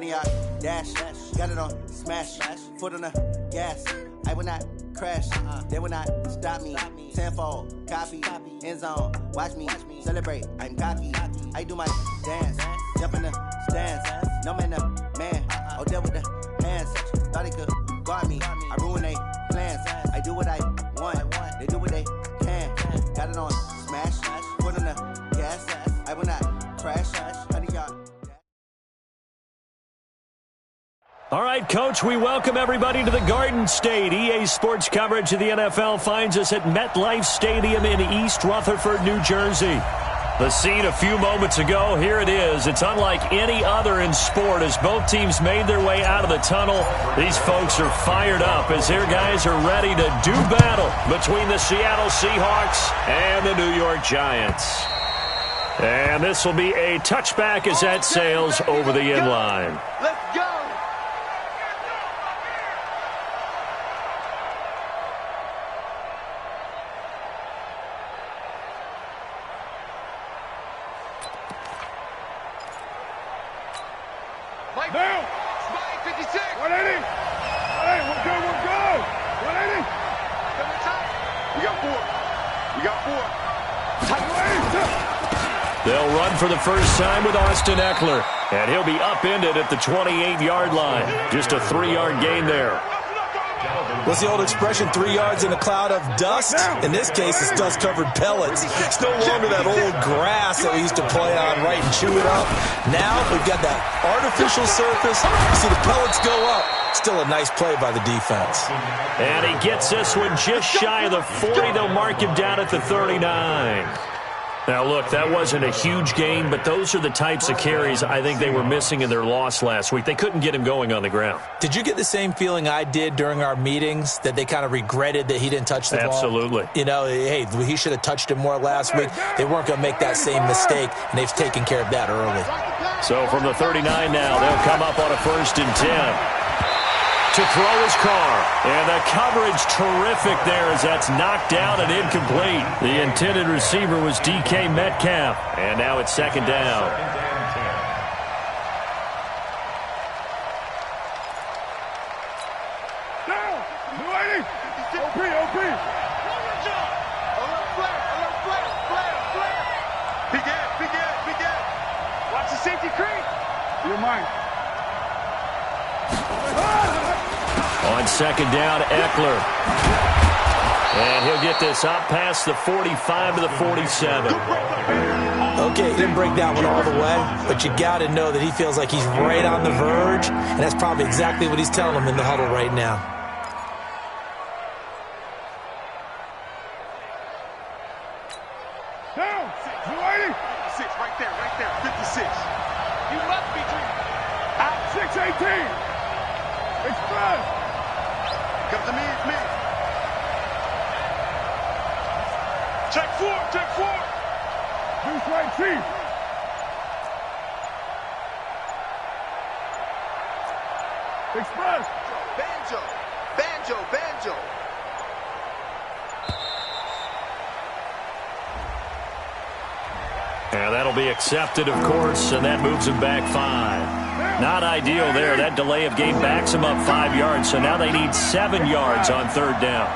100-yard dash. Got it on smash. Foot on the gas. I will not crash. They will not stop me. Tenfold, copy, end zone. Watch me celebrate. I'm cocky. I do my dance. Jump in the stands. No man, man. Oh, deal with the hands. Thought he could guard me. I ruin they plans. I do what I want. They do what they can. Got it on smash. Foot on the gas. I will not crash. 100-yard. All right, Coach, we welcome everybody to the Garden State. EA Sports coverage of the NFL finds us at MetLife Stadium in East Rutherford, New Jersey. The scene a few moments ago, here it is. It's unlike any other in sport as both teams made their way out of the tunnel. These folks are fired up as their guys are ready to do battle between the Seattle Seahawks and the New York Giants. And this will be a touchback as that sails over the inline. Let's go! Now! 56! 180! 180, we're good, we're good! 180! We got four. They'll run for the first time with Austin Eckler, and he'll be upended at the 28-yard line. Just a 3-yard gain there. What's the old expression, 3 yards in a cloud of dust? In this case, it's dust-covered pellets. It's no longer that old grass that we used to play on, right, and chew it up. Now we've got that artificial surface. You see the pellets go up. Still a nice play by the defense. And he gets this one just shy of the 40. They'll mark him down at the 39. Now, look, that wasn't a huge gain, but those are the types of carries I think they were missing in their loss last week. They couldn't get him going on the ground. Did you get the same feeling I did during our meetings, that they kind of regretted that he didn't touch the ball? Absolutely. You know, hey, he should have touched it more last week. They weren't going to make that same mistake, and they've taken care of that early. So from the 39 now, they'll come up on a 1st and 10. To throw his car, and the coverage terrific there as that's knocked down and incomplete. The intended receiver was DK Metcalf, and now it's 2nd down. Down! 280! OP! Big Ed! Watch the safety creep! You're mine. On 2nd down, Eckler. And he'll get this up past the 45 to the 47. Okay, he didn't break that one all the way, but you got to know that he feels like he's right on the verge, and that's probably exactly what he's telling him in the huddle right now. Down! 280! 6, right there, 56. You must be dreaming. Out, 618! Express! Come to me, it's me. Check 4! Deuce right, Chief. Express! Banjo! And that'll be accepted, of course, and that moves him back 5. Not ideal there. That delay of game backs him up 5 yards, so now they need 7 yards on 3rd down.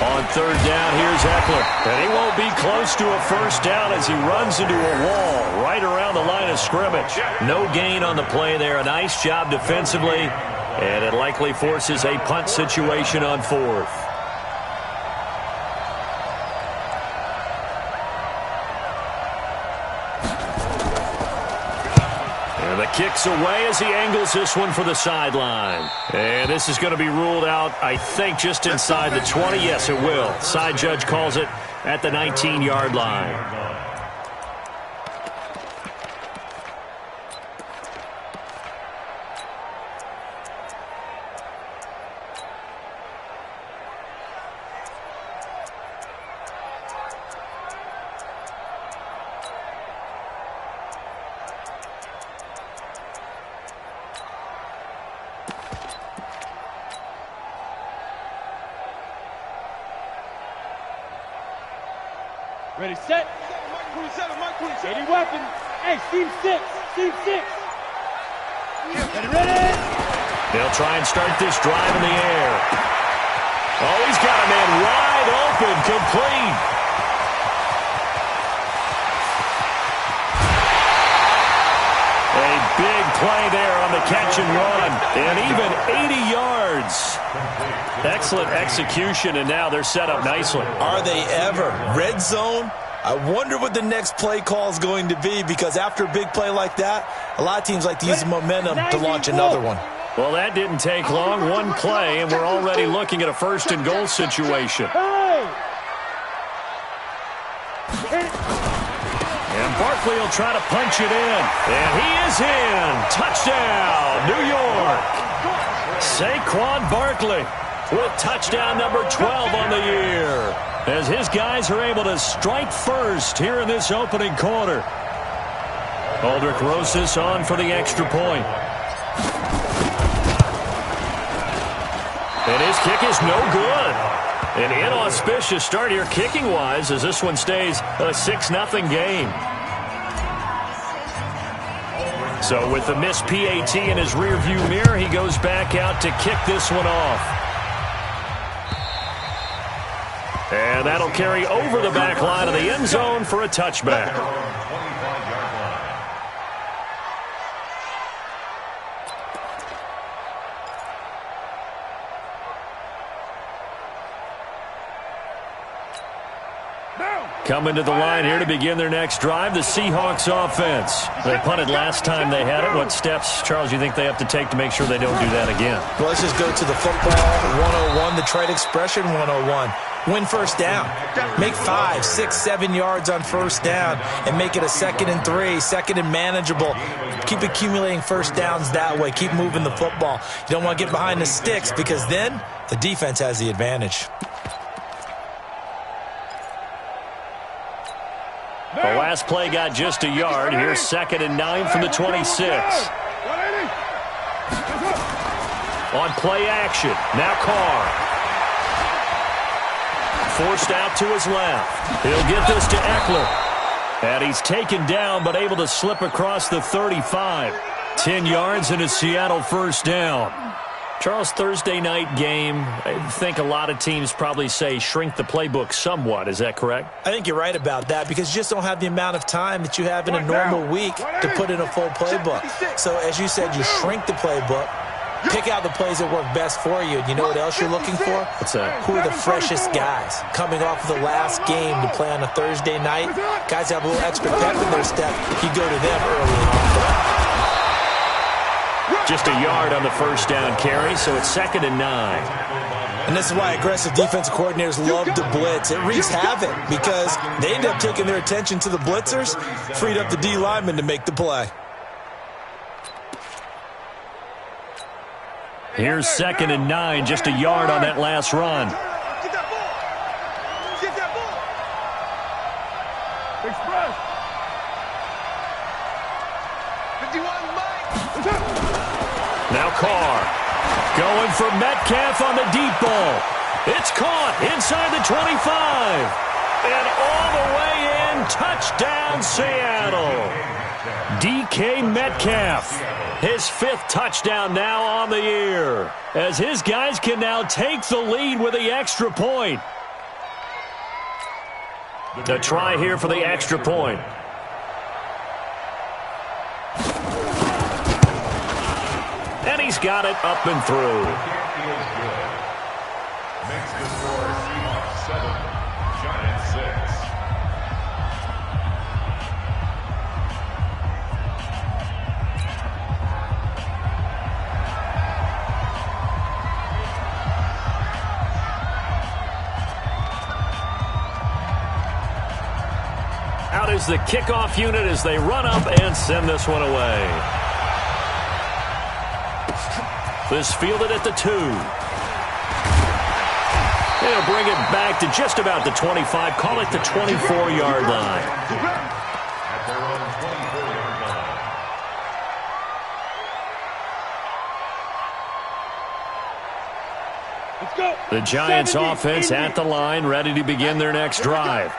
On 3rd down, here's Eckler. And he won't be close to a 1st down as he runs into a wall right around the line of scrimmage. No gain on the play there. A nice job defensively. And it likely forces a punt situation on 4th. And the kick's away as he angles this one for the sideline. And this is going to be ruled out, I think, just inside the 20. Yes, it will. Side judge calls it at the 19-yard line. Ready, set. Any weapon. Hey, team 6. Team 6. Ready. They'll try and start this drive in the air. Oh, he's got a man wide open, complete. A big play there on the catch and run, and even 80 yards. Excellent execution, and now they're set up nicely. Are they ever? Red zone? I wonder what the next play call is going to be, because after a big play like that, a lot of teams like to use the momentum to launch another one. Well, that didn't take long. One play, and we're already looking at a first-and-goal situation. And Barkley will try to punch it in. And he is in. Touchdown, New York. Saquon Barkley with touchdown number 12 on the year, as his guys are able to strike first here in this opening quarter. Aldrich Rosas on for the extra point. And his kick is no good. An inauspicious start here kicking-wise, as this one stays a 6-0 game. So with the missed PAT in his rearview mirror, he goes back out to kick this one off. And that'll carry over the back line of the end zone for a touchback. Coming to the line here to begin their next drive, the Seahawks offense. They punted last time they had it. What steps, Charles, you think they have to take to make sure they don't do that again? Well, let's just go to the football 101, the trade expression 101. Win first down. Make 5, 6, 7 yards on first down and make it a 2nd and 3, 2nd and manageable. Keep accumulating first downs that way. Keep moving the football. You don't want to get behind the sticks, because then the defense has the advantage. The last play got just a yard. Here's 2nd and 9 from the 26. On play action. Now Carr. Forced out to his left. He'll get this to Eckler. And he's taken down, but able to slip across the 35. 10 yards and a Seattle first down. Charles, Thursday night game, I think a lot of teams probably say shrink the playbook somewhat. Is that correct? I think you're right about that, because you just don't have the amount of time that you have in a normal week to put in a full playbook. So, as you said, you shrink the playbook, pick out the plays that work best for you. And you know what else you're looking for? What's that? Who are the freshest guys coming off of the last game to play on a Thursday night? Guys have a little extra pep in their step. You go to them early and often. Just a yard on the first down carry, so it's 2nd and 9. And this is why aggressive defensive coordinators love to blitz. It wreaks havoc, because they end up taking their attention to the blitzers, freed up the D lineman to make the play. Here's 2nd and 9, just a yard on that last run. Now Carr going for Metcalf on the deep ball. It's caught inside the 25. And all the way in, touchdown Seattle. DK Metcalf, his 5th touchdown now on the year, as his guys can now take the lead with the extra point. The try here for the extra point. And he's got it up and through. Makes the score Seahawks 7, Giants 6. Out is the kickoff unit as they run up and send this one away. This fielded at the 2. They'll bring it back to just about the 25. Call it the 24-yard line. At their own 24-yard line. Let's go. The Giants offense at the line, ready to begin their next drive.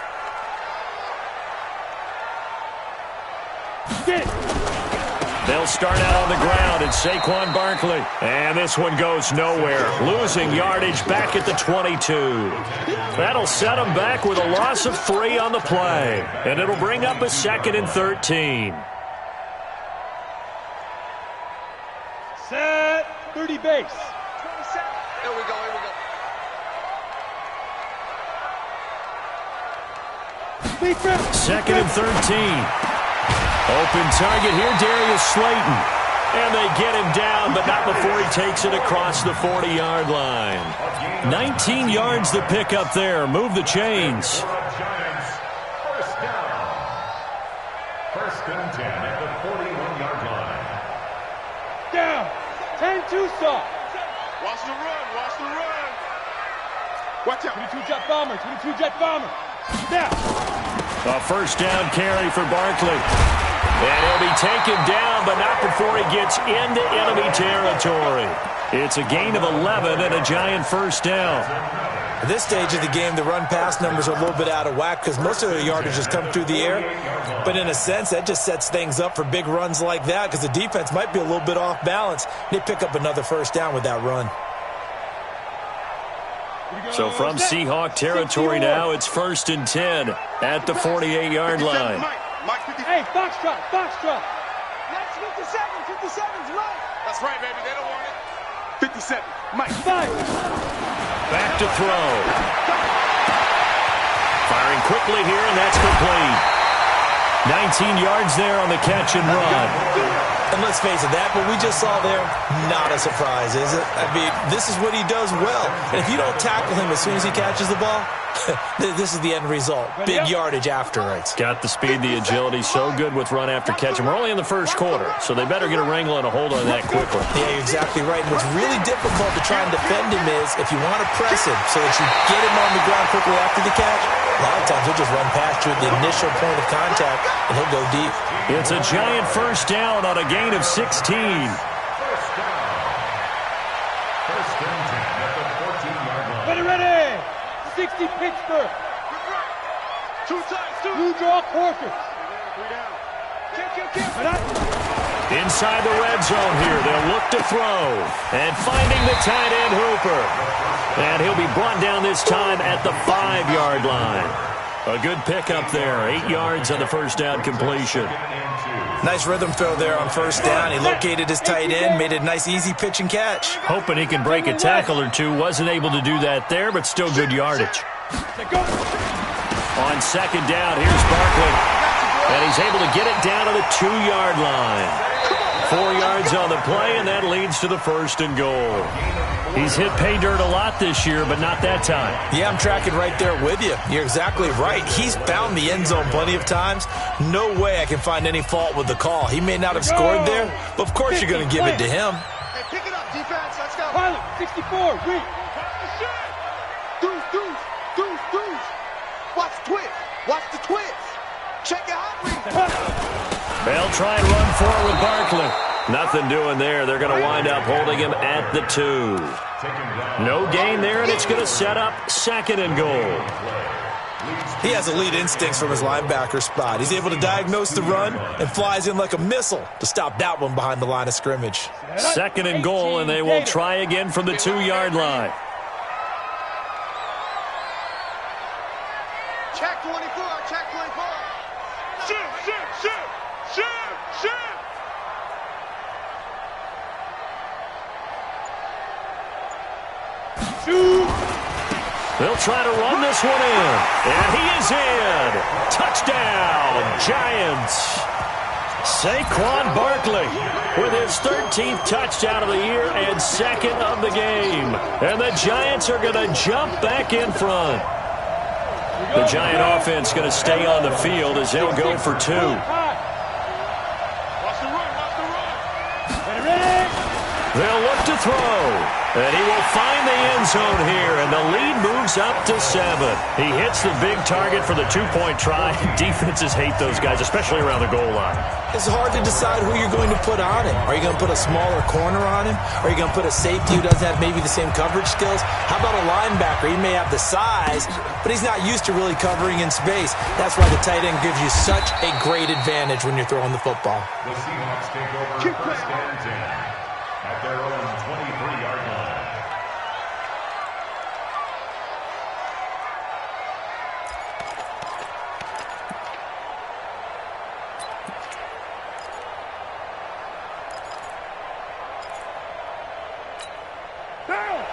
start out on the ground. It's Saquon Barkley. And this one goes nowhere. Losing yardage back at the 22. That'll set him back with a loss of 3 on the play. And it'll bring up a 2nd and 13. Set 30 base. 27. Here we go, here we go. Second and 13. Open target here, Darius Slayton. And they get him down, but not before he takes it across the 40-yard line. 19 yards to pick up there. Move the chains. First down. First and 10 at the 41-yard line. Down. 10-2 soft. Watch the run, watch the run. Watch out. 22 jet bomber, 22 jet bomber. Down. A first down carry for Barkley. And he'll be taken down, but not before he gets into enemy territory. It's a gain of 11 and a giant first down. At this stage of the game, the run-pass numbers are a little bit out of whack because most of their yardage has come through the air. But in a sense, that just sets things up for big runs like that because the defense might be a little bit off balance. They pick up another first down with that run. So from Seahawk territory now, it's 1st and 10 at the 48-yard line. Hey, Foxtrot, Foxtrot. Next 57, 57's Mike. That's right, baby, they don't want it. 57, Mike. Five. Back to throw. Firing quickly here, and that's complete. 19 yards there on the catch and run. And let's face it, that what we just saw there, not a surprise, is it? I mean, this is what he does well. And if you don't tackle him as soon as he catches the ball, this is the end result. Big yardage after it. Got the speed, the agility, so good with run after catch. And we're only in the first quarter, so they better get a wrangle and a hold on that quickly. Yeah, you're exactly right. And what's really difficult to try and defend him is if you want to press him so that you get him on the ground quickly after the catch, a lot of times he'll just run past you at the initial point of contact, and he'll go deep. It's a giant first down on a gain of 16. First down. First and 10 at the 14-yard line. Ready, ready. 60 Pittsburgh. Two times, two. Blue draw quarters. 3 down. Inside the red zone here, they'll look to throw. And finding the tight end Hooper. And he'll be brought down this time at the 5-yard line. A good pickup there. 8 yards on the first down completion. Nice rhythm throw there on first down. He located his tight end, made it a nice easy pitch and catch. Hoping he can break a tackle or two. Wasn't able to do that there, but still good yardage. On second down, here's Barkley. And he's able to get it down to the 2-yard line. 4 yards on the play, and that leads to the 1st and goal. He's hit pay dirt a lot this year, but not that time. Yeah, I'm tracking right there with you. You're exactly right. He's found the end zone plenty of times. No way I can find any fault with the call. He may not have scored there, but of course you're going to give it to him. Hey, pick it up, defense. Let's go. Pilot, 64, read. Deuce. Watch the twist. Watch the twist. Check your hot read. They'll try and run for it with Barkley. Nothing doing there. They're going to wind up holding him at the 2. No gain there, and it's going to set up 2nd and goal. He has elite instincts from his linebacker spot. He's able to diagnose the run and flies in like a missile to stop that one behind the line of scrimmage. 2nd and goal, and they will try again from the 2-yard line. Check 24. Check 24. Shoot. They'll try to run this one in. And he is in. Touchdown, Giants. Saquon Barkley with his 13th touchdown of the year and 2nd of the game. And the Giants are going to jump back in front. The Giant offense going to stay on the field as they'll go for 2. Watch the run. They'll look to throw. And he will find the end zone here, and the lead moves up to 7. He hits the big target for the 2-point try. Defenses hate those guys, especially around the goal line. It's hard to decide who you're going to put on him. Are you going to put a smaller corner on him? Are you going to put a safety who doesn't have maybe the same coverage skills? How about a linebacker? He may have the size, but he's not used to really covering in space. That's why the tight end gives you such a great advantage when you're throwing the football. The Seahawks take over first and 10 at their own 23-yard line.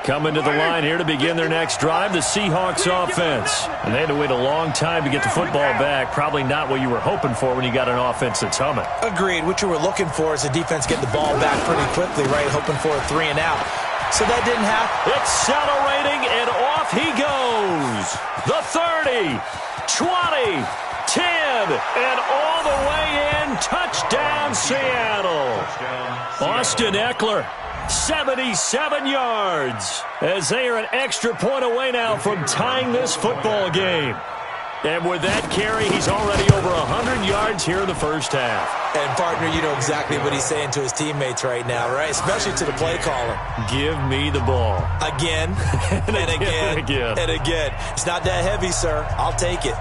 Coming to the line here to begin their next drive, the Seahawks offense. And they had to wait a long time to get the football back. Probably not what you were hoping for when you got an offense that's humming. Agreed. What you were looking for is the defense getting the ball back pretty quickly, right? Hoping for a 3 and out. So that didn't happen. Accelerating, and off he goes. The 30, 20, 10, and all the way in. Touchdown, Seattle. Austin Eckler. 77 yards as they are an extra point away now from tying this football game. And with that carry, he's already over 100 yards here in the first half. And, partner, you know exactly what he's saying to his teammates right now, right? Especially to the play caller. Give me the ball. Again, and again, and again. It's not that heavy, sir. I'll take it.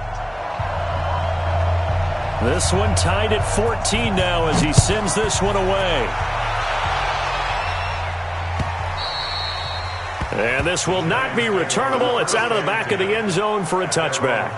This one tied at 14 now as he sends this one away. And this will not be returnable. It's out of the back of the end zone for a touchback.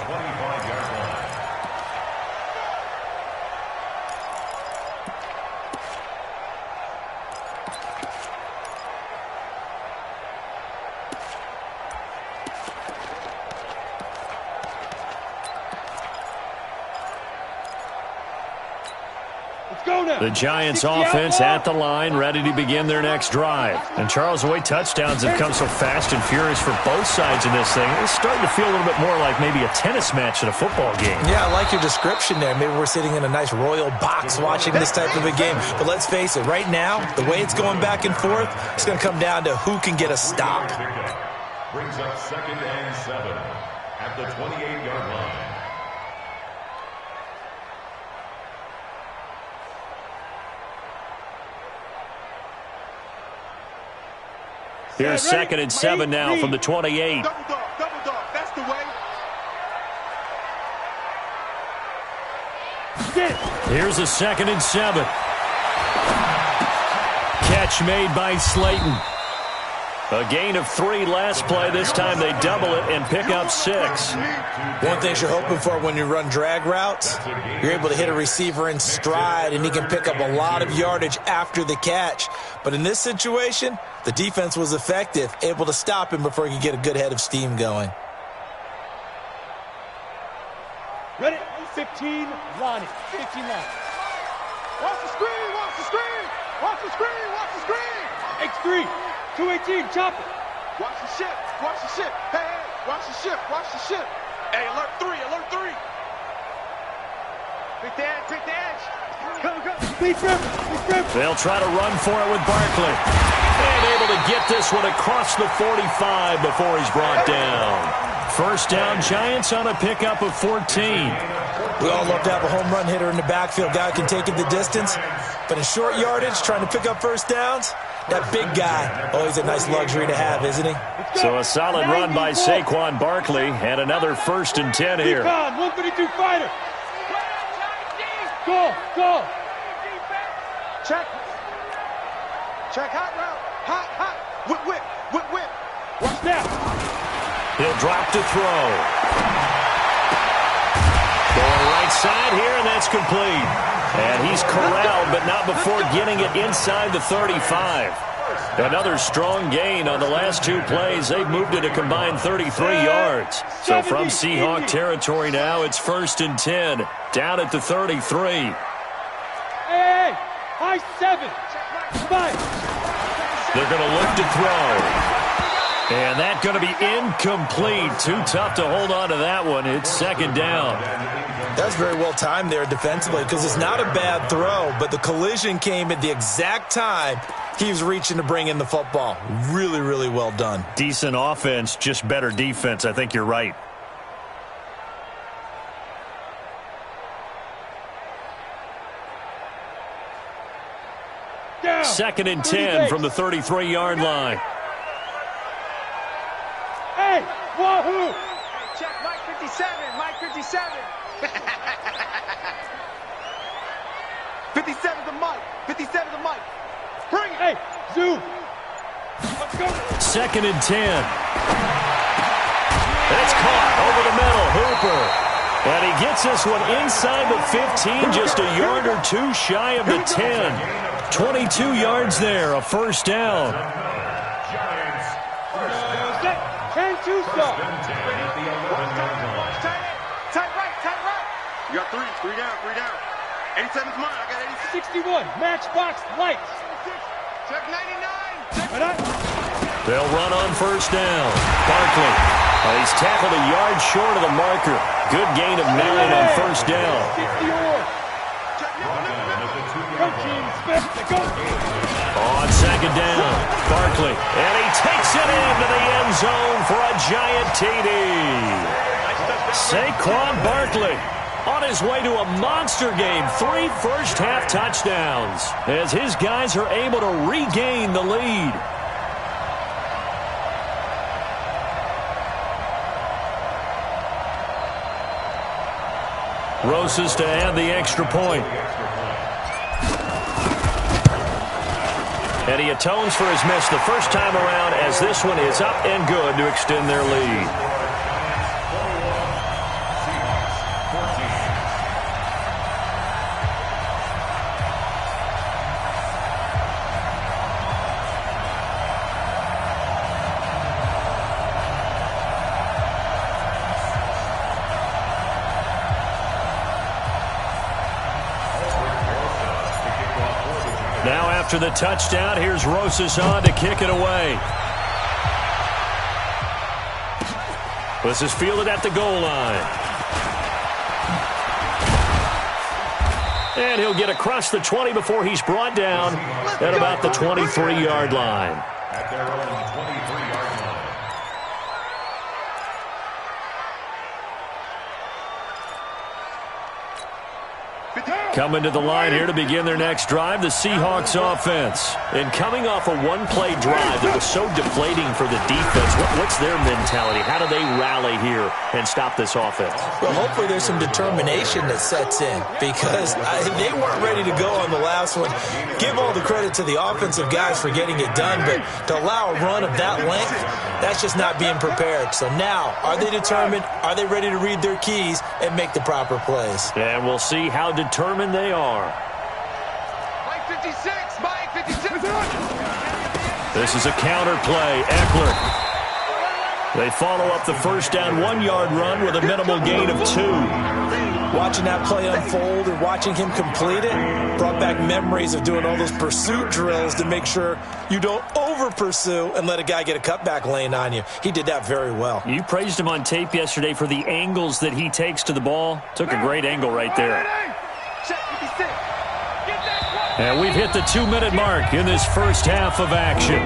The Giants offense at the line, ready to begin their next drive. And Charles, the way touchdowns have come so fast and furious for both sides in this thing, it's starting to feel a little bit more like maybe a tennis match in a football game. Yeah, I like your description there. Maybe we're sitting in a nice royal box watching this type of a game. But let's face it, right now, the way it's going back and forth, it's going to come down to who can get a stop. Brings up 2nd and 7 at the 28-yard line. Here's 2nd and 7 now from the 28. Double dog, that's the way. Here's a 2nd and 7. Catch made by Slayton. A gain of 3 last play. This time they double it and pick up 6. One thing you're hoping for when you run drag routes, you're able to hit a receiver in stride, and he can pick up a lot of yardage after the catch. But in this situation, the defense was effective, able to stop him before he could get a good head of steam going. Ready? 15, line it. 15 line. Watch the screen, watch the screen. Watch the screen, watch the screen. X3, 218, chop it. Watch the ship, watch the ship. Hey, watch the ship, watch the ship. Hey, alert 3, alert 3. Take the edge, take the edge. Go, go. Please grip, They'll try to run for it with Barkley. And able to get this one across the 45 before he's brought down. First down, Giants on a pickup of 14. We all love to have a home run hitter in the backfield. Guy can take it the distance. But in short yardage, trying to pick up first downs, that big guy, always a nice luxury to have, isn't he? So a solid run by Saquon Barkley and another 1st and 10 here. 132 fighter. Go. Check. Check, hot route. Hot. Whip. Watch that. He'll drop to throw. Going right side here, and that's complete. And he's corralled, but not before getting it inside the 35. Another strong gain on the last 2 plays. They've moved it a combined 33 yards. So from Seahawk territory now, it's 1st and 10. Down at the 33. Hey, high 7. Spike. They're going to look to throw. And that's going to be incomplete. Too tough to hold on to that one. It's 2nd down. That's very well timed there defensively because it's not a bad throw, but the collision came at the exact time Keeps reaching to bring in the football. Really, really well done. Decent offense, just better defense. I think you're right. Down. 2nd and 10 from the 33-yard line. Hey, wahoo! Hey, check Mike 57, Mike 57. 57 to Mike, 57 to Mike. Bring it! Hey, zoom! Let's go! 2nd and 10. It's caught over the middle. Hooper. And he gets this one inside the 15, just a yard or two shy of the 10. 22 yards there, a first down. Giants. Set. 10-2 stop. Tight right. You got three down. 87's mine, I got 86. 61, matchbox lights. Check 99. Right on. They'll run on first down. Barkley. He's tackled a yard short of the marker. Good gain of 9 on first down. 60-or. Go, team. Spit. Go. On second down, Barkley. And he takes it into the end zone for a giant TD. Saquon Barkley on his way to a monster game. 3 first-half touchdowns as his guys are able to regain the lead. Rosas to add the extra point. And he atones for his miss the first time around as this one is up and good to extend their lead. Now after the touchdown, here's Rosas on to kick it away. This is fielded at the goal line. And he'll get across the 20 before he's brought down at about the 23-yard line. At their own 23-yard line. Coming to the line here to begin their next drive, the Seahawks offense. And coming off a one-play drive that was so deflating for the defense, what's their mentality? How do they rally here and stop this offense? Well, hopefully there's some determination that sets in because they weren't ready to go on the last one. Give all the credit to the offensive guys for getting it done, but to allow a run of that length, that's just not being prepared. So now, are they determined? Are they ready to read their keys and make the proper plays? And we'll see how determined they are. Mike 56, Mike 56. This is a counter play. Eckler. They follow up the first down 1-yard run with a minimal gain of 2. Watching that play unfold and watching him complete it brought back memories of doing all those pursuit drills to make sure you don't over-pursue and let a guy get a cutback lane on you. He did that very well. You praised him on tape yesterday for the angles that he takes to the ball. Took a great angle right there. And we've hit the 2-minute mark in this first half of action.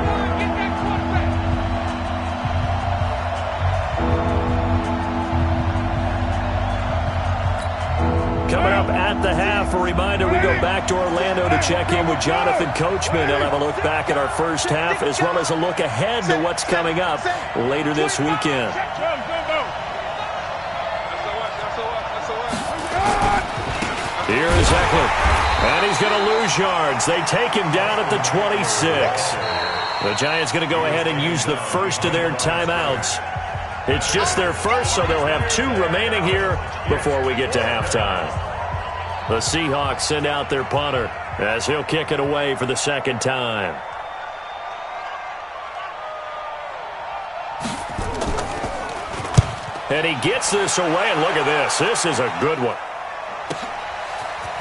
Coming up at the half, a reminder, we go back to Orlando to check in with Jonathan Coachman. He'll have a look back at our first half as well as a look ahead to what's coming up later this weekend. Here is Eckler, and he's going to lose yards. They take him down at the 26. The Giants going to go ahead and use the first of their timeouts. It's just their first, so they'll have 2 remaining here before we get to halftime. The Seahawks send out their punter as he'll kick it away for the second time. And he gets this away, and look at this. This is a good one.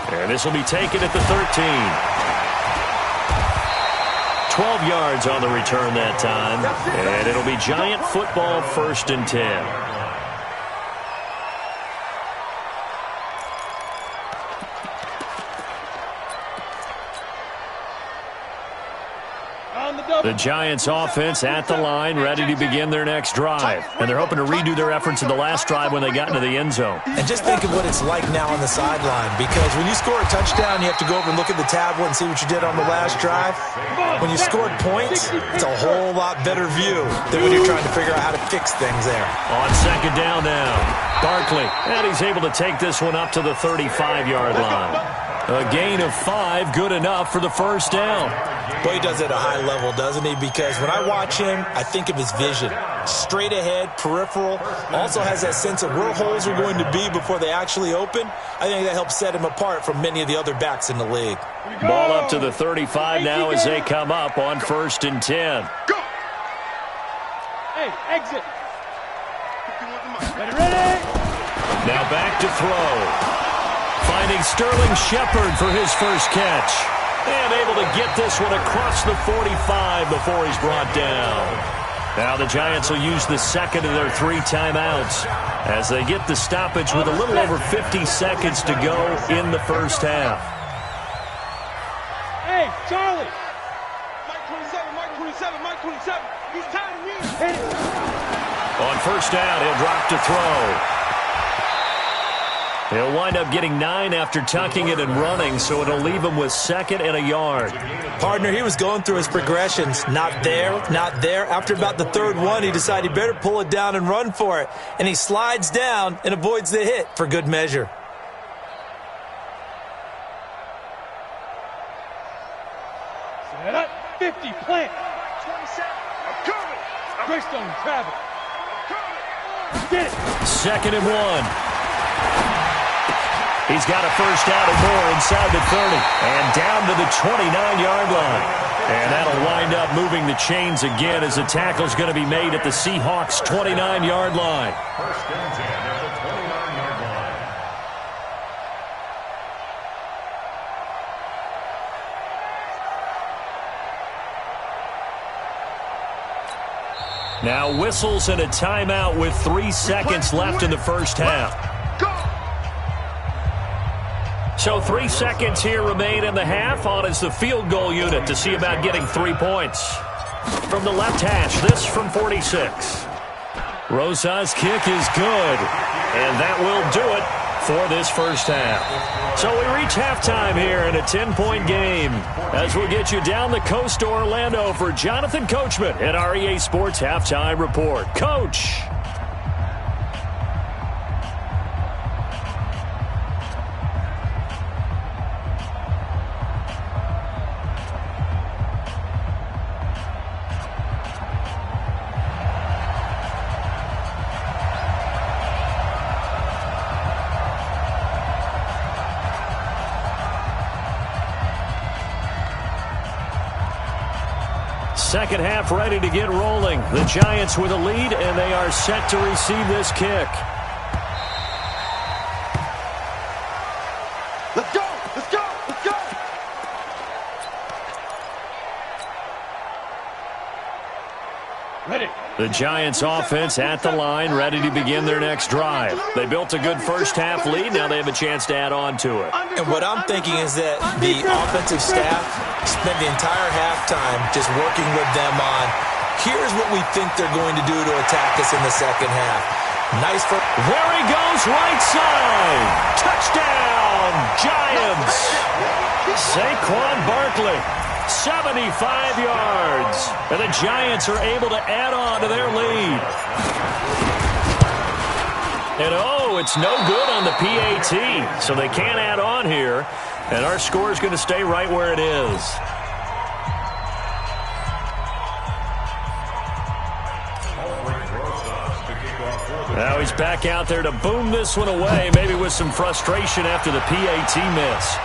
And this will be taken at the 13. 12 yards on the return that time. And it'll be Giant football, 1st and 10. The Giants offense at the line, ready to begin their next drive. And they're hoping to redo their efforts in the last drive when they got into the end zone. And just think of what it's like now on the sideline, because when you score a touchdown, you have to go over and look at the tablet and see what you did on the last drive. When you scored points, it's a whole lot better view than when you're trying to figure out how to fix things there. On second down now, Barkley, and he's able to take this one up to the 35-yard line. A gain of 5, good enough for the first down. Boy, he does it at a high level, doesn't he? Because when I watch him, I think of his vision. Straight ahead, peripheral, also has that sense of where holes are going to be before they actually open. I think that helps set him apart from many of the other backs in the league. Ball up to the 35 now as they come up on 1st and 10. Go! Hey, exit. Ready? Now back to throw. Finding Sterling Shepard for his first catch. And able to get this one across the 45 before he's brought down. Now the Giants will use the second of their 3 timeouts as they get the stoppage with a little over 50 seconds to go in the first half. Hey, Charlie. Mike 27. He's tired of me. On first down, he'll drop to throw. He'll wind up getting 9 after tucking it and running, so it'll leave him with 2nd and a yard. Partner, he was going through his progressions. Not there, not there. After about the 3rd one, he decided he better pull it down and run for it. And he slides down and avoids the hit for good measure. Set up, 50, plant. 27, I'm coming. Greystone, travel. Get it. 2nd and 1. He's got a first down and more inside the 30 and down to the 29-yard line. And that'll wind up moving the chains again as the tackle's going to be made at the Seahawks' 29-yard line. 1st and 10 at the 29-yard line. Now whistles and a timeout with 3 seconds left in the first half. So 3 seconds here remain in the half. On is the field goal unit to see about getting 3 points. From the left hash, this from 46. Rosa's kick is good. And that will do it for this first half. So we reach halftime here in a 10-point game. As we'll get you down the coast to Orlando for Jonathan Coachman at our EA Sports Halftime Report. Coach. Second half ready to get rolling. The Giants with a lead, and they are set to receive this kick. Let's go! Let's go! Let's go! Ready. The Giants offense at the line, ready to begin their next drive. They built a good first half lead. Now they have a chance to add on to it. And what I'm thinking is that the offensive staff spent the entire halftime just working with them on, here's what we think they're going to do to attack us in the second half. Nice for... There he goes, right side. Touchdown, Giants. Saquon Barkley. 75 yards. And the Giants are able to add on to their lead. And oh, it's no good on the PAT. So they can't add on here. And our score is going to stay right where it is. Now he's back out there to boom this one away, maybe with some frustration after the PAT miss.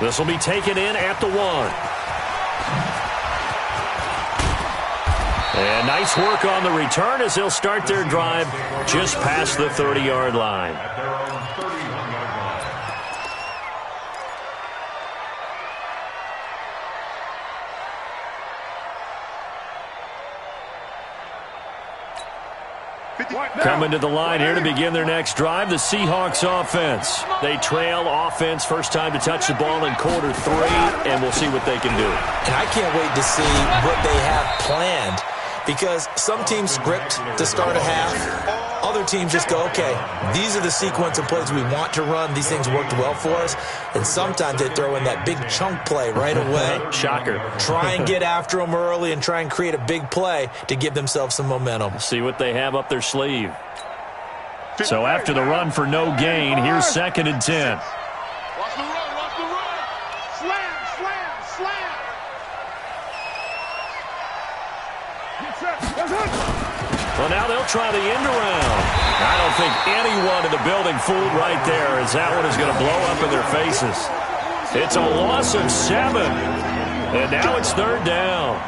This will be taken in at the 1. And nice work on the return as they'll start their drive just past the 30-yard line. At their own 31-yard line. Coming to the line here to begin their next drive, the Seahawks offense. They trail offense, first time to touch the ball in quarter 3, and we'll see what they can do. And I can't wait to see what they have planned, because some teams script to start a half. Other teams just go, okay, these are the sequence of plays we want to run. These things worked well for us. And sometimes they throw in that big chunk play right away. Shocker. Try and get after them early and try and create a big play to give themselves some momentum. See what they have up their sleeve. So after the run for no gain, here's 2nd and 10. Watch the run, watch the run. Slam, slam, slam. Well, now they'll try the end around. I don't think anyone in the building fooled right there, as that one is going to blow up in their faces. It's a loss of 7, and now it's 3rd down.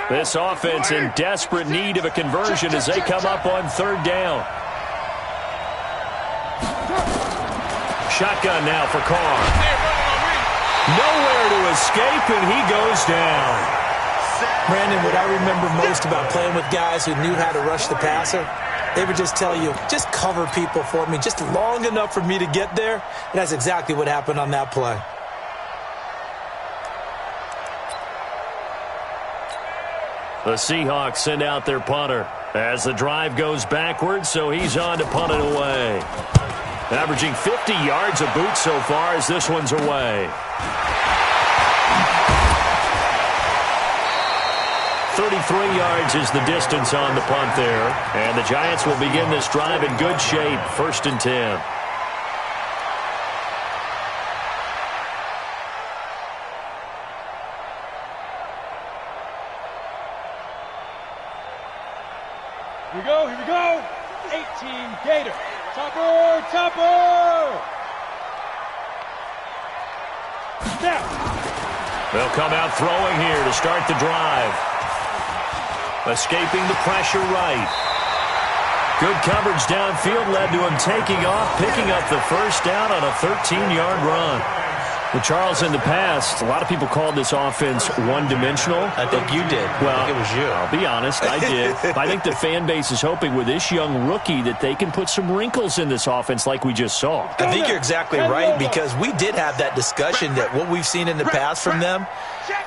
This offense in desperate need of a conversion as they come up on 3rd down. Shotgun now for Carr. Nowhere to escape, and he goes down. Brandon, what I remember most about playing with guys who knew how to rush the passer, they would just tell you, just cover people for me, just long enough for me to get there. And that's exactly what happened on that play. The Seahawks send out their punter as the drive goes backwards, so he's on to punt it away. Averaging 50 yards a boot so far as this one's away. 33 yards is the distance on the punt there. And the Giants will begin this drive in good shape, 1st and 10. Here we go. 18 Gator. Topper, topper. Snap. They'll come out throwing here to start the drive. Escaping the pressure right. Good coverage downfield led to him taking off, picking up the 1st down on a 13-yard run. Well, Charles, in the past, a lot of people called this offense one-dimensional. I think you did. Well, I think it was you. I'll be honest, I did. I think the fan base is hoping with this young rookie that they can put some wrinkles in this offense like we just saw. I think you're exactly right, because we did have that discussion that what we've seen in the past from them,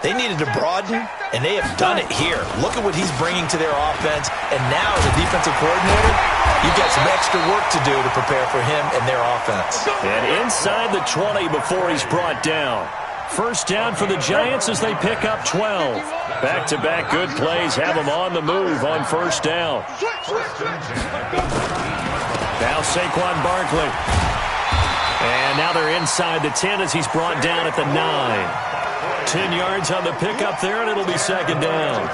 they needed to broaden, and they have done it here. Look at what he's bringing to their offense, and now as a defensive coordinator, you've got some extra work to do to prepare for him and their offense. And inside the 20 before he's brought down. 1st down for the Giants as they pick up 12. Back-to-back good plays have them on the move on 1st down. Now Saquon Barkley. And now they're inside the 10 as he's brought down at the 9. 10 yards on the pickup there, and it'll be 2nd down.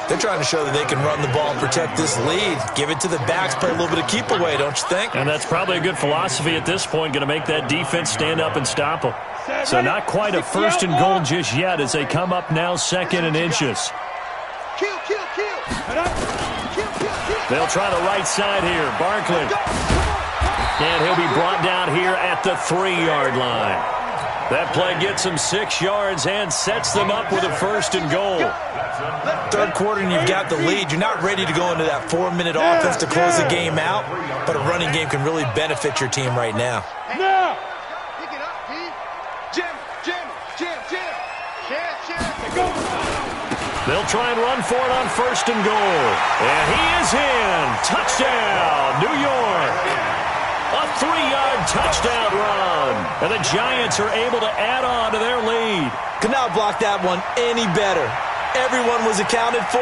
They're trying to show that they can run the ball and protect this lead. Give it to the backs, play a little bit of keep away, don't you think? And that's probably a good philosophy at this point, going to make that defense stand up and stop them. So not quite a 1st and goal just yet as they come up now 2nd and inches. They'll try the right side here. Barkley. And he'll be brought down here at the 3-yard line. That play gets them 6 yards and sets them up with a 1st and goal. 3rd quarter and you've got the lead. You're not ready to go into that 4-minute offense to close the game out, but a running game can really benefit your team right now. Now. Pick it up, D. Jim, Jim, Jim, Jim. Share. Go. They'll try and run for it on 1st and goal. And he is in. Touchdown, New York. A 3-yard touchdown run. And the Giants are able to add on to their lead. Could not block that one any better. Everyone was accounted for,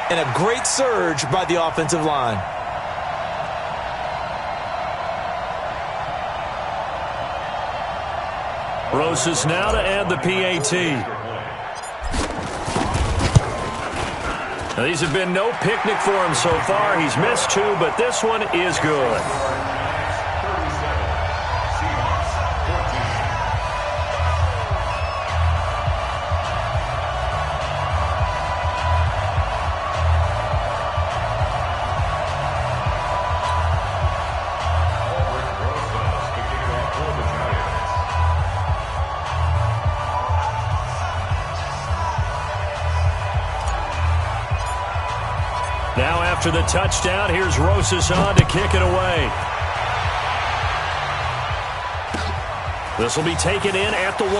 and a great surge by the offensive line. Rosas now to add the PAT. Now, these have been no picnic for him so far. He's missed 2, but this one is good. Now after the touchdown, here's Rosas on to kick it away. This will be taken in at the 1.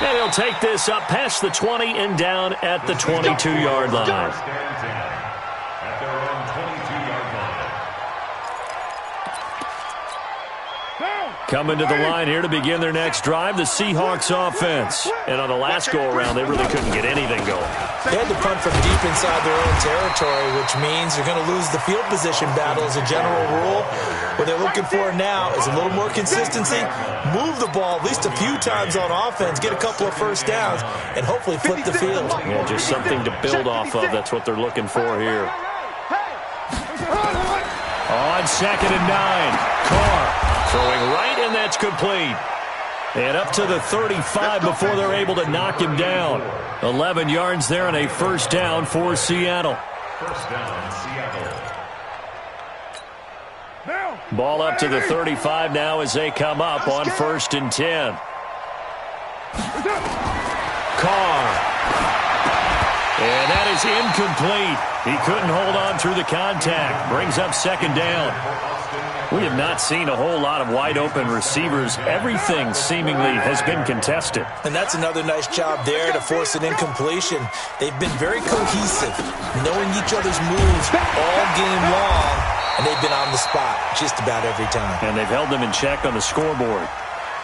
And he'll take this up past the 20 and down at the 22-yard line. Coming to the line here to begin their next drive, the Seahawks offense. And on the last go-around, they really couldn't get anything going. They had to punt from deep inside their own territory, which means you're going to lose the field position battle as a general rule. What they're looking for now is a little more consistency, move the ball at least a few times on offense, get a couple of first downs, and hopefully flip the field. Yeah, just something to build off of. That's what they're looking for here. On 2nd and 9, Carr throwing right, and that's complete. And up to the 35 before they're able to knock him down. 11 yards there and a first down for Seattle. First down, Seattle. Ball up to the 35 now as they come up on 1st and 10. Carr. And that is incomplete. He couldn't hold on through the contact. Brings up 2nd down. We have not seen a whole lot of wide-open receivers. Everything seemingly has been contested. And that's another nice job there to force an incompletion. They've been very cohesive, knowing each other's moves all game long, and they've been on the spot just about every time. And they've held them in check on the scoreboard.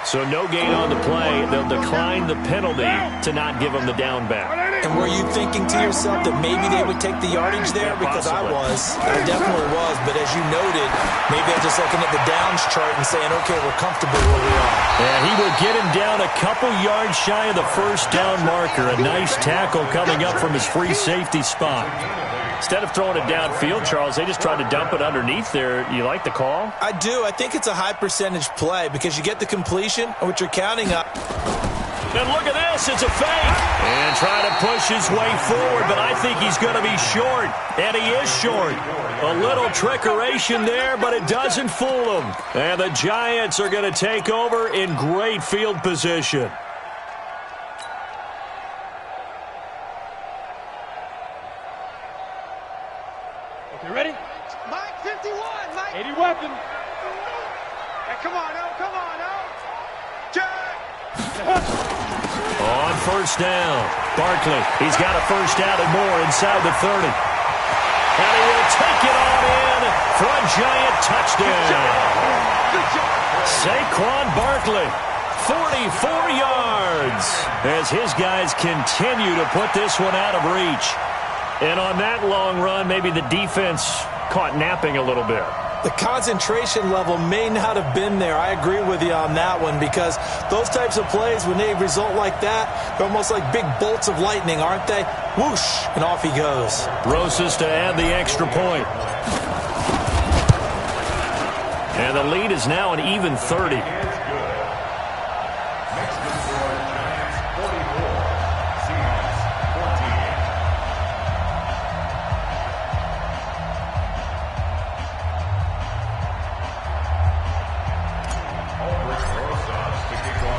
So no gain on the play. They'll decline the penalty to not give them the down back. And were you thinking to yourself that maybe they would take the yardage there? Because I was. I definitely was. But as you noted, maybe I'm just looking at the downs chart and saying, okay, we're comfortable where we are. And he will get him down a couple yards shy of the first down marker. A nice tackle coming up from his free safety spot. Instead of throwing it downfield, Charles, they just tried to dump it underneath there. You like the call? I do. I think it's a high percentage play because you get the completion, which you're counting up. And look at this. It's a fake. And trying to push his way forward, but I think he's going to be short. And he is short. A little trickeration there, but it doesn't fool him. And the Giants are going to take over in great field position. You ready? Mike 51, Mike. 80 weapon. Hey, come on, El. Come on, El. Jack. On 1st down, Barkley. He's got a first down and more inside the 30. And he will take it on in for a Giant touchdown. Saquon Barkley, 44 yards, as his guys continue to put this one out of reach. And on that long run, maybe the defense caught napping a little bit. The concentration level may not have been there. I agree with you on that one because those types of plays, when they result like that, they're almost like big bolts of lightning, aren't they? Whoosh, and off he goes. Rosas to add the extra point. And the lead is now an even 30.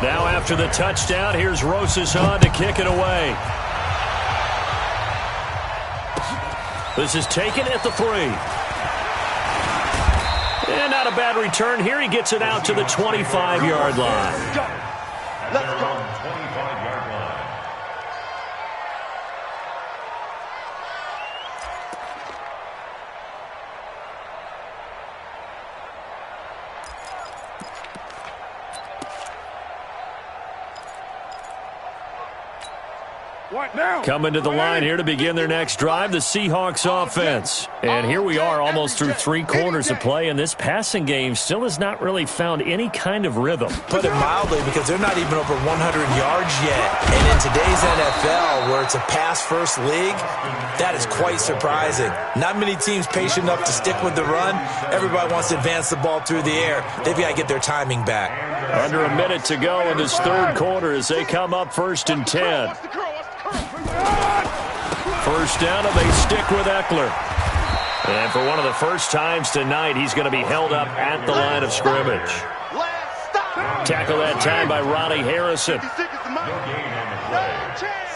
Now after the touchdown, here's Rosas on to kick it away. This is taken at the 3. And not a bad return here. He gets it out to the 25-yard line. Let's go. 25-yard line. Coming to the line here to begin their next drive, the Seahawks offense. And here we are almost through 3 quarters of play, and this passing game still has not really found any kind of rhythm. Put it mildly, because they're not even over 100 yards yet. And in today's NFL, where it's a pass-first league, that is quite surprising. Not many teams patient enough to stick with the run. Everybody wants to advance the ball through the air. They've got to get their timing back. Under a minute to go in this 3rd quarter as they come up 1st and 10. First down, and they stick with Eckler. And for one of the first times tonight, he's going to be held up at the line of scrimmage. Tackle that time by Ronnie Harrison.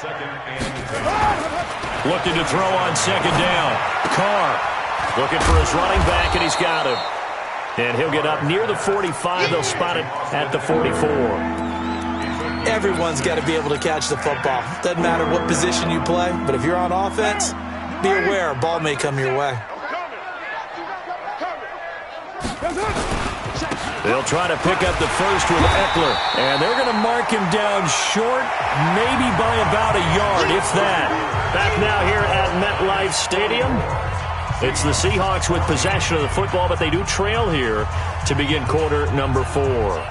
Second and 10. Looking to throw on second down. Carr looking for his running back, and he's got him. And he'll get up near the 45. They'll spot it at the 44. Everyone's got to be able to catch the football. Doesn't matter what position you play, but if you're on offense, be aware a ball may come your way. They'll try to pick up the first with Eckler. And they're going to mark him down short, maybe by about a yard, if that. Back now here at MetLife Stadium. It's the Seahawks with possession of the football, but they do trail here to begin quarter number 4.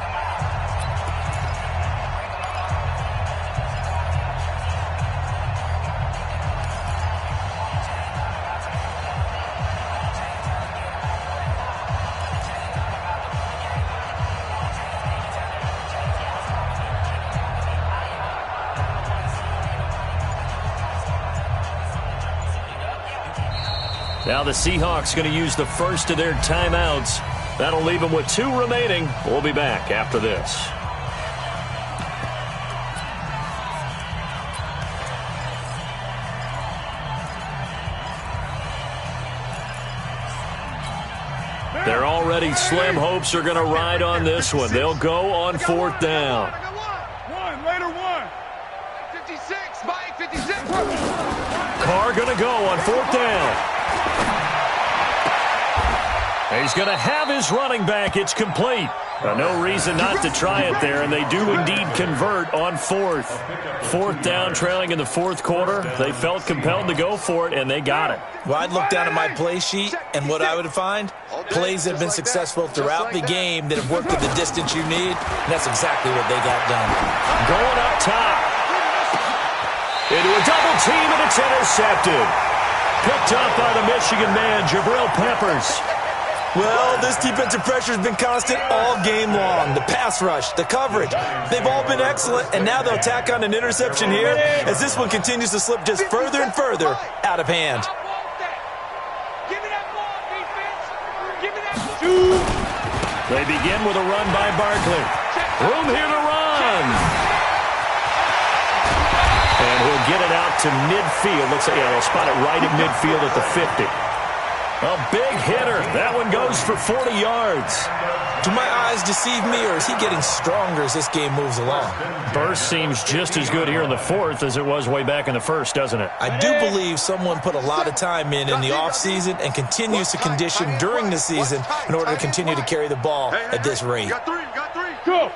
Now the Seahawks going to use the first of their timeouts. That'll leave them with 2 remaining. We'll be back after this. They're already slim hopes are going to ride on this one. They'll go on 4th down. Later one. 56, Mike, 56. Carr going to go on 4th down. He's going to have his running back. It's complete. No reason not to try it there, and they do indeed convert on 4th. 4th down, trailing in the 4th quarter. They felt compelled to go for it, and they got it. Well, I'd look down at my play sheet, and what I would find, plays that have been successful throughout the game that have worked at the distance you need, and that's exactly what they got done. Going up top. Into a double team, and it's intercepted. Picked up by the Michigan man, Jabril Peppers. Well, this defensive pressure has been constant all game long. The pass rush, the coverage, they've all been excellent, and now they'll tack on an interception here as this one continues to slip just further and further out of hand. Give me that ball, defense. Give me that ball. They begin with a run by Barkley. Room here to run. And he'll get it out to midfield. Looks like they'll spot it right at midfield at the 50. A big hitter. That one goes for 40 yards. Do my eyes deceive me, or is he getting stronger as this game moves along? Burst seems just as good here in the 4th as it was way back in the 1st, doesn't it? I do believe someone put a lot of time in the offseason and continues to condition during the season in order to continue to carry the ball at this rate. Got three. Go.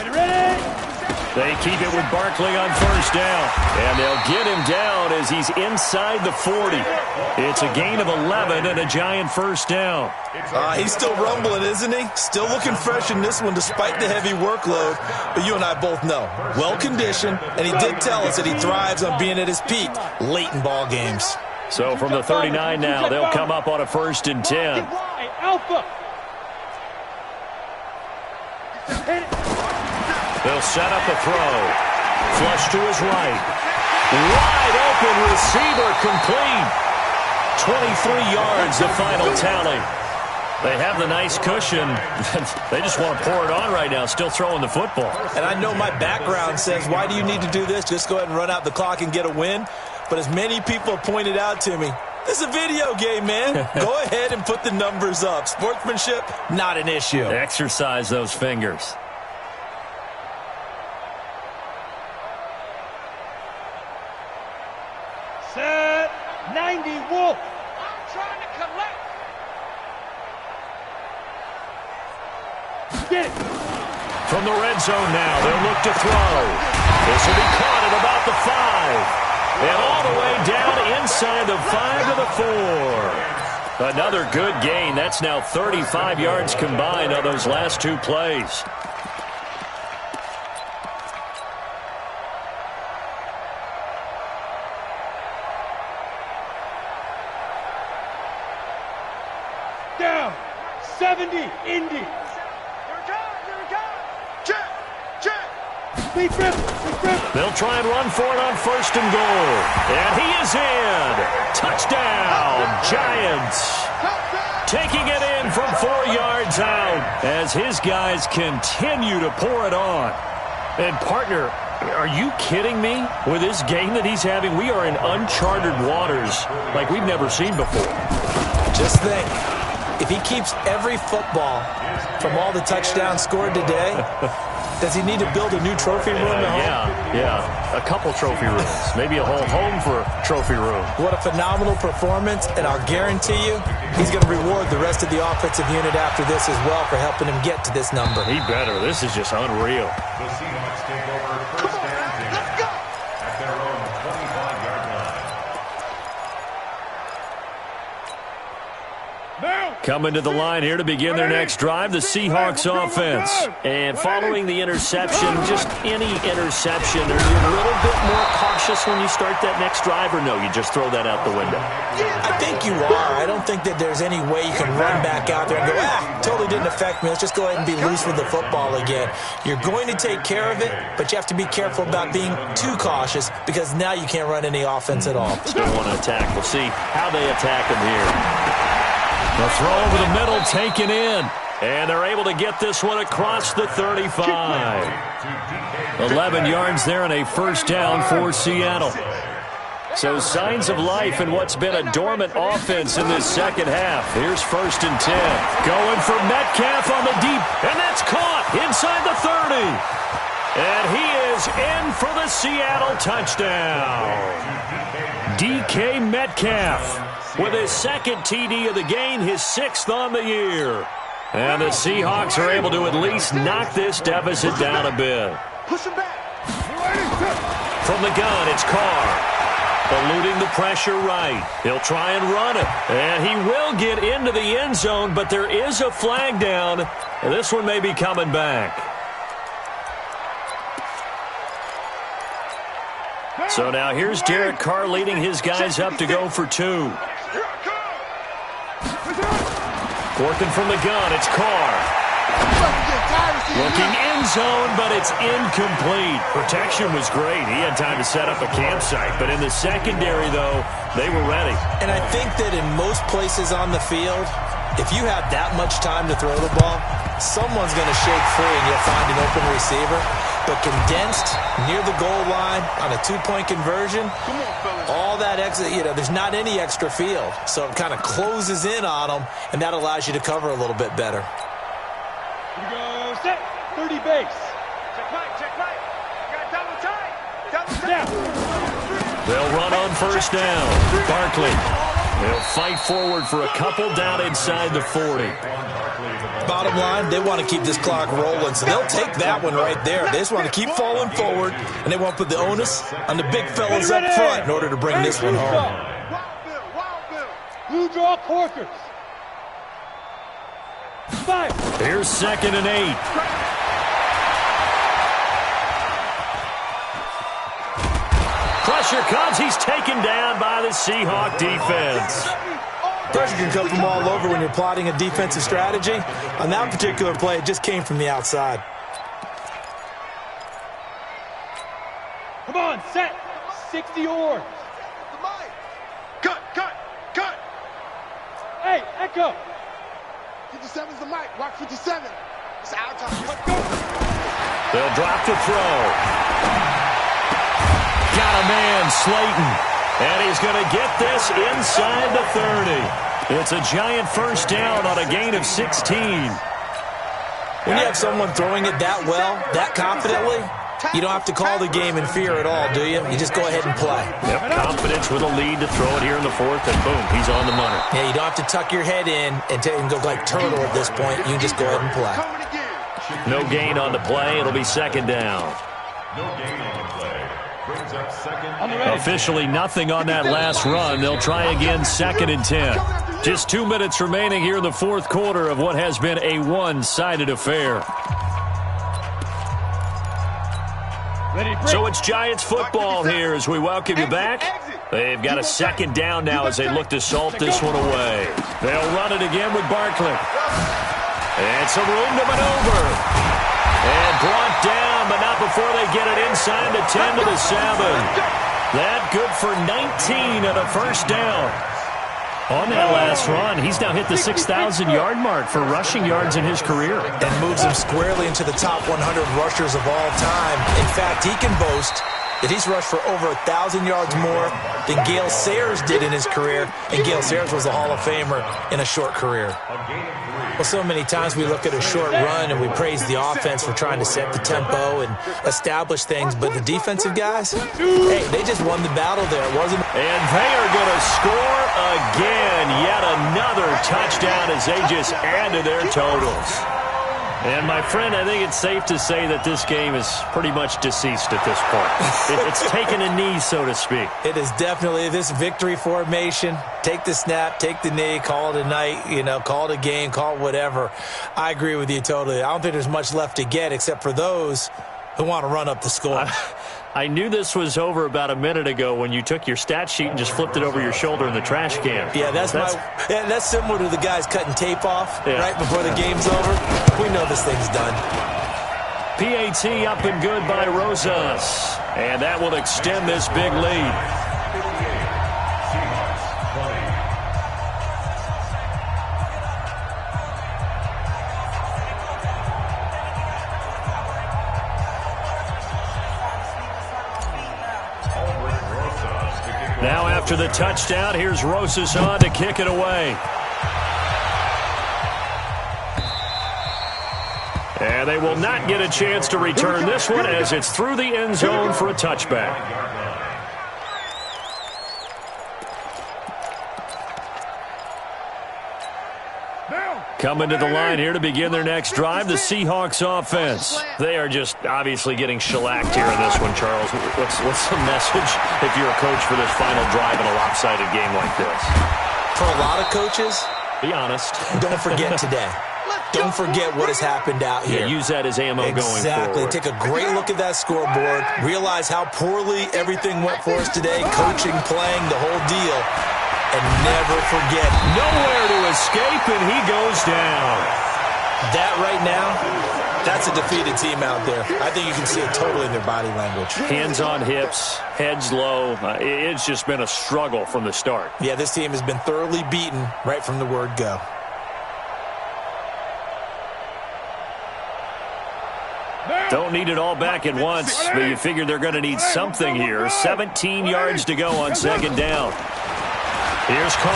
Ready? They keep it with Barkley on 1st down. And they'll get him down as he's inside the 40. It's a gain of 11 and a giant 1st down. He's still rumbling, isn't he? Still looking fresh in this one despite the heavy workload. But you and I both know, well-conditioned, and he did tell us that he thrives on being at his peak late in ball games. So from the 39 now, they'll come up on a 1st and 10. Alpha. They'll set up a throw. Flush to his right. Wide open receiver complete. 23 yards the final tally. They have the nice cushion. They just want to pour it on right now, still throwing the football. And I know my background says, why do you need to do this? Just go ahead and run out the clock and get a win. But as many people have pointed out to me, this is a video game, man. Go ahead and put the numbers up. Sportsmanship, not an issue. Exercise those fingers. Set 90 Wolf. I'm trying to collect. Get it. From the red zone now, they'll look to throw. This will be caught at about the 5. And all the way down inside the 5 to the 4. Another good gain. That's now 35 yards combined on those last 2 plays. Down. 70. Indy. Here it comes. Check. Big rip. They'll try and run for it on 1st and goal. And he is in. Touchdown, Giants. Taking it in from 4 yards out as his guys continue to pour it on. And, partner, are you kidding me? With this game that he's having, we are in uncharted waters like we've never seen before. Just think, if he keeps every football from all the touchdowns scored today, does he need to build a new trophy room at home? Yeah. A couple trophy rooms. Maybe a whole home for a trophy room. What a phenomenal performance, and I'll guarantee you he's going to reward the rest of the offensive unit after this as well for helping him get to this number. He better. This is just unreal. The Seahawks take over first and 10 at their own 25-yard line. Coming to the line here to begin their next drive, the Seahawks offense. And following the interception, just any interception, are you a little bit more cautious when you start that next drive, or no, you just throw that out the window? I think you are. I don't think that there's any way you can run back out there and go, totally didn't affect me. Let's just go ahead and be loose with the football again. You're going to take care of it, but you have to be careful about being too cautious because now you can't run any offense at all. Still want to attack. We'll see how they attack him here. The throw over the middle taken in. And they're able to get this one across the 35. 11 yards there and a first down for Seattle. So signs of life in what's been a dormant offense in this second half. Here's first and 10. Going for Metcalf on the deep. And that's caught inside the 30. And he is in for the Seattle touchdown. DK Metcalf with his second TD of the game, his 6th on the year. And the Seahawks are able to at least knock this deficit down a bit. Push him back. From the gun, it's Carr. Eluding the pressure right. He'll try and run it. And he will get into the end zone, but there is a flag down. This one may be coming back. So now here's Derek Carr leading his guys up to go for 2. Working from the gun, it's Carr. Looking end zone, but it's incomplete. Protection was great. He had time to set up a campsite, but in the secondary, though, they were ready. And I think that in most places on the field, if you have that much time to throw the ball, someone's going to shake free and you'll find an open receiver. But condensed near the goal line on a 2-point conversion, all that extra, there's not any extra field. So it kind of closes in on them, and that allows you to cover a little bit better. Here we go, set, 30 base. Check right. Got double tight. Down. They'll run on first down. Barkley. They'll fight forward for a couple down inside the 40. Bottom line, they want to keep this clock rolling, so they'll take that one right there. They just want to keep falling forward, and they want to put the onus on the big fellas up front in order to bring this one home. Wild Bill. Blue draw Corkers. 5. Here's 2nd and 8. Pressure comes. He's taken down by the Seahawk defense. Pressure can come from all over when you're plotting a defensive strategy. On that particular play, it just came from the outside. Come on, set. 60 oars. Cut. Hey, Echo. 57's the mic. Rock 57. It's our time. Let's go. They'll drop the throw. Got a man, Slayton. And he's going to get this inside the 30. It's a giant first down on a gain of 16. When you have someone throwing it that well, that confidently, you don't have to call the game in fear at all, do you? You just go ahead and play. Yep, confidence with a lead to throw it here in the 4th, and boom, he's on the money. Yeah, you don't have to tuck your head in and go like turtle at this point. You can just go ahead and play. No gain on the play. It'll be 2nd down. No gain on the play. Brings up 2nd. Officially nothing on that last run. They'll try again 2nd and 10. Just 2 minutes remaining here in the 4th quarter of what has been a one-sided affair. So it's Giants football here as we welcome you back. They've got a 2nd down now as they look to salt this one away. They'll run it again with Barkley. And some room to maneuver. And brought down, but not before they get it inside the 10 to the 7. That good for 19 and a first down. On that last run, he's now hit the 6,000-yard mark for rushing yards in his career. And moves him squarely into the top 100 rushers of all time. In fact, he can boast that he's rushed for over 1,000 yards more than Gale Sayers did in his career, and Gale Sayers was a Hall of Famer in a short career. Well, so many times we look at a short run and we praise the offense for trying to set the tempo and establish things, but the defensive guys, hey, they just won the battle there. It wasn't. And they are going to score again. Yet another touchdown as they just add to their totals. And, my friend, I think it's safe to say that this game is pretty much deceased at this point. It's taken a knee, so to speak. It is definitely this victory formation. Take the snap, take the knee, call it a night, call it a game, call it whatever. I agree with you totally. I don't think there's much left to get except for those who want to run up the score. I knew this was over about a minute ago when you took your stat sheet and just flipped it over your shoulder in the trash can. Yeah, that's similar to the guys cutting tape off right before the game's over. We know this thing's done. PAT up and good by Rosas. And that will extend this big lead. Now after the touchdown, here's Rosas on to kick it away. And they will not get a chance to return this one as it's through the end zone for a touchback. Coming to the line here to begin their next drive, the Seahawks offense. They are just obviously getting shellacked here in this one, Charles. What's the message if you're a coach for this final drive in a lopsided game like this? For a lot of coaches, be honest. Don't forget today. Don't forget what has happened out here. Yeah, use that as ammo going forward. Exactly. Take a great look at that scoreboard. Realize how poorly everything went for us today. Coaching, playing, the whole deal. And never forget. Nowhere to escape, and he goes down. That right now, that's a defeated team out there. I think you can see it totally in their body language. Hands on hips, heads low. It's just been a struggle from the start. Yeah, this team has been thoroughly beaten right from the word go. Don't need it all back at once, but you figure they're going to need something here. 17 yards to go on second down. Here's Carr.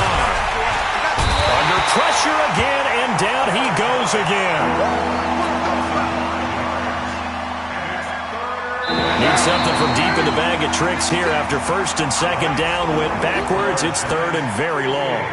Under pressure again, and down he goes again. Need something from deep in the bag of tricks here after first and second down went backwards. It's third and very long.